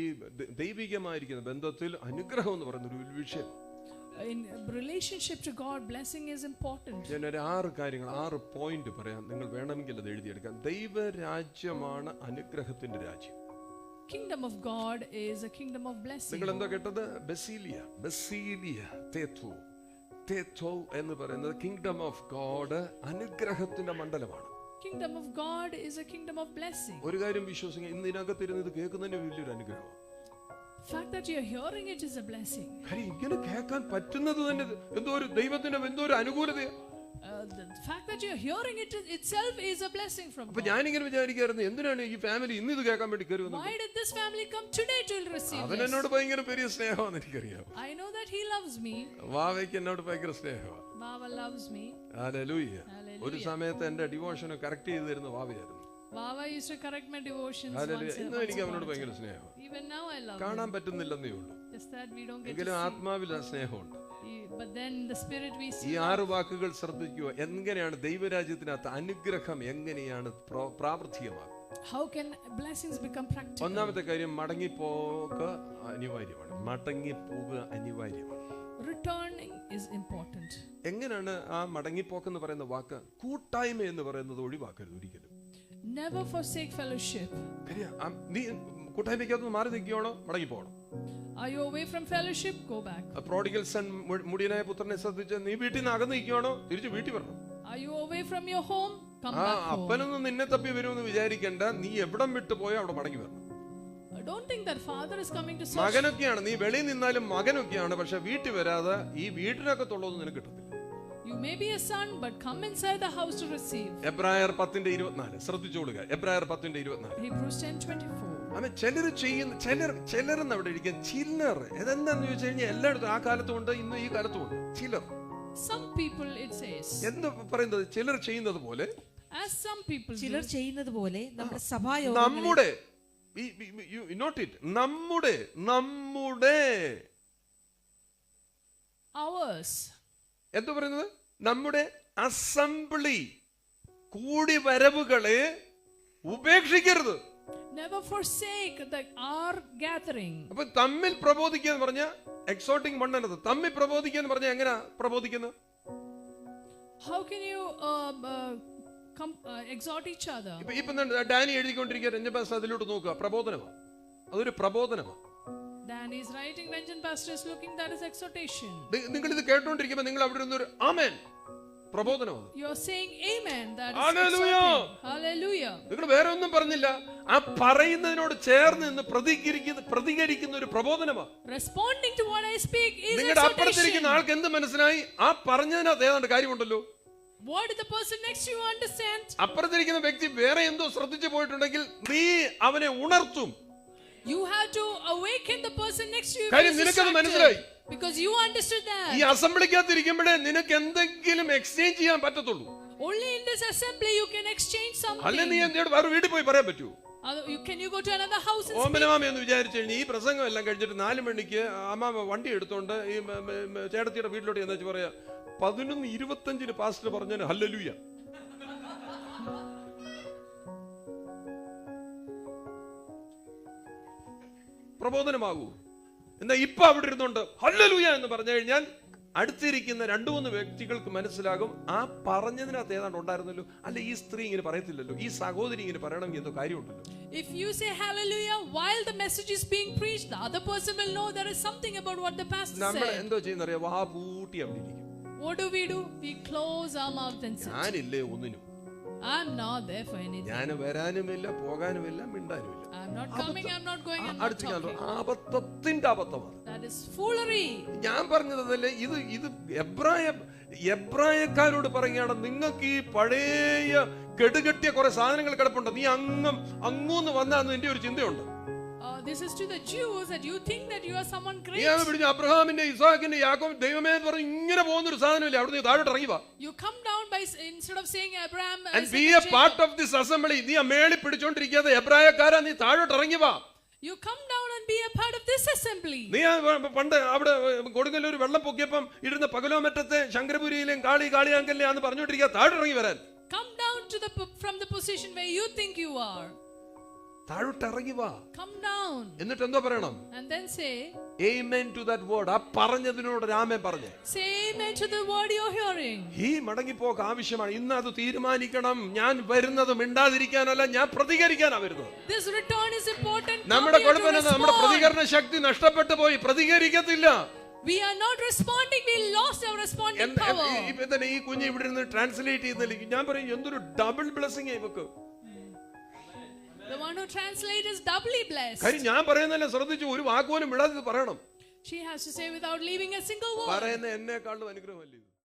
ഈ ദൈവികമായിരിക്കുന്ന ബന്ധത്തിൽ അനുഗ്രഹം എന്ന് പറയുന്ന ഒരു വിഷയം. In relationship to God, blessing is important. ഞാൻ ഒരു 6 കാര്യങ്ങൾ 6 പോയിന്റ് പറയാം, നിങ്ങൾ വേണമെങ്കിൽ അത് എഴുതിയെടുക്കാം. ദൈവരാജ്യമാണ് അനുഗ്രഹത്തിന്റെ രാജ്യം. Kingdom of God is a kingdom of blessing. നിങ്ങൾ എന്താ കേട്ടത്? ബസീലിയ തേത്വോ എന്ന് പറയുന്നത് കിങ്ഡം ഓഫ് ഗോഡ് അനുഗ്രഹത്തിന്റെ മണ്ഡലമാണ്. Kingdom of God is a kingdom of blessing. ഒരു കാര്യം വിശ്വസിക്കുക, ഇന്ന് ഇതിനകത്തിരുന്ന് ഇത് കേൾക്കുന്നതിന് വലിയൊരു അനുഗ്രഹം. Fact that you are hearing it is a blessing. ഇങ്ങനെ കേൾക്കാൻ പറ്റുന്നത് തന്നെ എന്തോ ഒരു ദൈവത്തിന്റെ എന്തോ ഒരു അനുകൂലതയാണ്. The fact that you are hearing it itself is a blessing from God. അപ്പോൾ ഞാൻ ഇങ്ങനെ വിചാരിക്കായിരുന്നു, എന്തിനാണ് ഈ ഫാമിലി ഇന്ന് ഇത് കേൾക്കാൻ വേണ്ടി കയറി വന്നത്? Why did this family come today to receive this? അവൻ എന്നോട് ഭയങ്കര പെരിയ സ്നേഹമാണെന്ന് എനിക്കറിയാം. I know that he loves me. വാവയ്ക്ക് എന്നോട് ഭയങ്കര സ്നേഹമാണ്. Baba loves me. ഹല്ലേലൂയ. ഒരു സമയത്ത് എന്റെ ഡിവോഷൻ കറക്റ്റ് ചെയ്തു തരുന്ന വാവയായിരുന്നു. Baba used to correct my devotions. ഇന്നും എനിക്ക് അവനോട് ഭയങ്കര സ്നേഹമാണ്. Even now I love him. കാണാൻ പറ്റുന്നില്ലെന്നേ ഉള്ളൂ. Just that we don't get to എങ്കിലും see. ആത്മാവിൽ ആ സ്നേഹമുണ്ട്. But then the spirit we see. ഈ 6 വാക്കുകൾ ശ്രദ്ധിക്കുക. എങ്ങനെയാണ് ദൈവരാജ്യത്തിനകത്ത് അനുഗ്രഹം എങ്ങനെയാണ് പ്രാവർത്തികമാകുന്നത്? How can blessings become practical? ഒന്നാമത്തെ കാര്യം, മടങ്ങിപ്പോക അനിവാര്യമാണ്. Returning is important. എങ്ങനെയാണ് ആ മടങ്ങിപ്പോക്കെന്ന് പറയുന്ന വാക്ക്? കൂട്ടായ്മ എന്ന് പറയുന്നത് ഒഴിവാക്കരുത് ഒരിക്കലും. Never forsake fellowship. നീ കൂട്ടായ്മയ്ക്കകത്ത് മാറി നിൽക്കുകയാണോ? മടങ്ങിപ്പോകണം. Are you away from fellowship? Go back. Prodigal son മുടിയനായ പുത്രനെ ശ്രദ്ധിച്ച് നീ വീട്ടിൽ നിന്ന് അകന്ന് നിൽക്കുകയാണോ? തിരിച്ച് വീട്ടിൽ വരണം. Are you away from your home? Come back home. അപ്പനൊന്നും നിന്നെ തപ്പി വരുമെന്ന് വിചാരിക്കണ്ട. നീ എവിടം വിട്ടു പോയോ അവിടെ മടങ്ങി വരണം. Don't think that father is coming to search. മകനൊക്കെയാണ്, നീ വെളിയിൽ നിന്നാലും മകനൊക്കെയാണ്. പക്ഷെ വീട്ടിൽ വരാതെ ഈ വീട്ടിനകത്തുള്ളതൊന്നും നിനക്ക് കിട്ടത്തില്ല. You may be a son, but come inside the house to receive. എബ്രായർ 10:24 ശ്രദ്ധിച്ചോളുക. എബ്രായർ 10:24. Hebrews 10:24. അമ്മ ചിലരെന്ന് അവിടെ ഇരിക്കാൻ ചില്ലർ. ഇതെന്താന്ന് ചോദിച്ചു കഴിഞ്ഞാൽ എല്ലായിടത്തും ആ കാലത്തും ഉണ്ട്, ഇന്ന് ഈ കാലത്തും ഉണ്ട്. ചിലർ. Some people it says. എന്ത് പറയുന്നത്? ചിലർ ചെയ്യുന്നത് പോലെ. As some people ചിലർ ചെയ്യുന്നത് പോലെ നമ്മുടെ സഭായോഗങ്ങളിൽ നമ്മുടെ ours. എന്താ പറയുന്നത്? നമ്മുടെ അസംബ്ലി കൂടി വരവുകളെ ഉപേക്ഷിക്കരുത്. Never forsake our gathering. അപ്പൊ തമ്മിൽ പ്രബോധിക്കുക എന്ന് പറഞ്ഞ എക്സോട്ടിംഗ് മണ്ണത്. തമ്മിൽ പ്രബോധിക്കുക എന്ന് പറഞ്ഞാൽ എങ്ങനെയാ പ്രബോധിക്കുന്നത്? How can you exhort each other? ഇപ്പൊ ഡാനി എഴുതിക്കൊണ്ടിരിക്കുക, രഞ്ജൻ പാസ്റ്റർ അതിലോട്ട് നോക്കുക. പ്രബോധനമാണ്, അതൊരു പ്രബോധനമാണ്. Dan is writing, Ranjan pastor is looking, that is exhortation. നിങ്ങൾ ഇത് കേട്ടോണ്ടിരിക്കുമ്പോ നിങ്ങൾ അവിടെ ഇരുന്നൊരു ആമേൻ, പ്രബോധനമാണ്. You are saying amen, that is Hallelujah. exhorting. Hallelujah. നിങ്ങൾ വേറെ ഒന്നും പറഞ്ഞില്ല, ആ പറയുന്നതിനോട് ചേർന്ന് നിന്ന് പ്രതികരിക്കുന്ന ഒരു പ്രബോധനമാണ്. Responding to what I speak is നിങ്ങളുടെ അപ്പുറത്തിരിക്കുന്ന exhortation. ആൾക്ക് എന്ത് മനസ്സിലായി? ആ പറഞ്ഞതിനകത്ത് ഏതാണ്ട് കാര്യമുണ്ടല്ലോ. What did the person next to you understand? അപ്പുറത്തിരിക്കുന്ന വ്യക്തി വേറെ എന്തോ ശ്രദ്ധിച്ചു പോയിട്ടുണ്ടെങ്കിൽ നീ അവനെ ഉണർത്തും. You have to awaken the person next to you. കാര്യം നിനക്കത് മനസ്സിലായി. Because you understood that. ഈ അസംബ്ലിക്കകത്ത് ഇരിക്കുമ്പോഴേ നിനക്ക് എന്തെങ്കിലും എക്സ്ചേഞ്ച് ചെയ്യാൻ പറ്റത്തുള്ളൂ. Only in this assembly you can exchange something. അല്ലെ നീ എന്തിനോട് വേറെ വീട്ടിൽ പോയി പറയാൻ പറ്റൂ? Can you go to another house and speak? ഓമനമാമ എന്ന് വിചാരിച്ചു കഴിഞ്ഞാൽ ഈ പ്രസംഗം എല്ലാം കഴിഞ്ഞിട്ട് 4 മണിക്ക് അമ്മാമ വണ്ടി എടുത്തോണ്ട് ഈ ചേട്ടത്തിയുടെ വീട്ടിലോട്ട് എന്ന് വെച്ച് പറയാ 11:25 പാസ്റ്റർ പറഞ്ഞു ഹല്ലേലൂയ. പ്രബോധനമാകൂ. എന്നാ ഇപ്പൊ അവിടെ ഇരുന്നുണ്ട് ഹല്ലേലൂയ എന്ന് പറഞ്ഞു കഴിഞ്ഞാൽ അടുത്തിരിക്കുന്ന 2-3 വ്യക്തികൾക്ക് മനസ്സിലാകും ആ പറഞ്ഞതിനകത്ത് ഏതാണ്ട് ഉണ്ടായിരുന്നല്ലോ. അല്ല ഈ സ്ത്രീ ഇങ്ങനെ പറയത്തില്ലല്ലോ, ഈ സഹോദരി ഇങ്ങനെ പറയണമെങ്കിൽ എന്തോ കാര്യമുണ്ടല്ലോ. If you say hallelujah while the message is being preached, the other person will know there is something about what the pastor നമ്മൾ said. എന്തോ ചെയ്യുന്നറിയാം, വാ പൂട്ടി അവിടെ ഇരിക്കും. What do? We close our mouth and sit. ഞാനില്ലേ ഒന്നിനും. I'm not there for anything. ഞാൻ വരാനുമില്ല, പോകാനുമില്ല, മിണ്ടാനുമില്ല. I'm not coming, I'm not going, I'm not അടുത്ത talking. അബദ്ധത്തിന്റെ അബദ്ധമാണ്. That is foolery. ഞാൻ പറഞ്ഞതല്ലേ ഇത് എബ്രായക്കാരോട് പറയുകയാണ്, നിങ്ങൾക്ക് ഈ പഴയ കെടുകെട്ടിയ കുറെ സാധനങ്ങൾ കിടപ്പുണ്ട്, നീ അങ്ങൂന്ന് വന്നാന്ന് എന്റെ ഒരു ചിന്തയുണ്ട്. This is to the Jews that you think that you are someone great. നീ പിടിച്ച അബ്രഹാമിന്റെ ഇസാഖിന്റെ യാക്കോബ് ദൈവമേ എന്ന് പറഞ്ഞ് ഇങ്ങനെ പോകുന്ന ഒരു സാധനമില്ല. അവിടെ നീ താഴോട്ട് ഇറങ്ങി വാ. You come down by instead of saying Abraham and be a part of this assembly. നീ മേളി പിടിച്ചോണ്ടിരിക്കാതെ എബ്രായക്കാരാ, നീ താഴോട്ട് ഇറങ്ങി വാ. You come down and be a part of this assembly. നീ പണ്ട് അവിടെ കൊടുങ്ങല്ലൂർ വെള്ളം പൊക്കിയപ്പം ഇരുന്ന പകലോമറ്റത്തെ ശങ്കരപുരിയിലെയും കാളിയാങ്കലിലെയാന്ന് പറഞ്ഞോണ്ടിരിക്കുക, താഴോട്ട് ഇറങ്ങി വരാൻ. Come down to from the position where you think you are. താഴോട്ട് ഇറങ്ങി വാ. Come down. എന്നിട്ട് എന്തോ പറയണം? And then say, Amen to that word. ആ പറഞ്ഞതിനോട് ആമേൻ പറഞ്ഞേ. say amen to the word you're hearing. ഈ മടങ്ങിപ്പോക്ക് ആവശ്യമാണ്. ഇന്ന് അത് തീരുമാനിക്കണം. ഞാൻ വരുന്നത് മിണ്ടാതിരിക്കാനല്ല, ഞാൻ പ്രതികരിക്കാനാ വരുന്നത്. This return is important. നമ്മുടെ കുഴപ്പം നമ്മുടെ പ്രതികരണ ശക്തി നഷ്ടപ്പെട്ടു പോയി. പ്രതികരിക്കത്തില്ല. We are not responding. We lost our responding power. ഇപ്പൊ തന്നെ ഈ കുഞ്ഞ് ഇവിടെ നിന്ന് ട്രാൻസ്ലേറ്റ് ചെയ്യുന്നില്ല. ഞാൻ പറയും എന്തൊരു ഡബിൾ ബ്ലെസ്സിംഗ് ഇവക്ക്. The one who translates is doubly blessed. കാര്യം ഞാൻ പറയുന്നതല്ല ശ്രദ്ധിച്ചു, ഒരു വാക്കുപോലും വിടാതെ പറയണം. She has to say without leaving a single word. പറയുന്ന എന്നെക്കാളും അനുഗ്രഹമല്ലേ.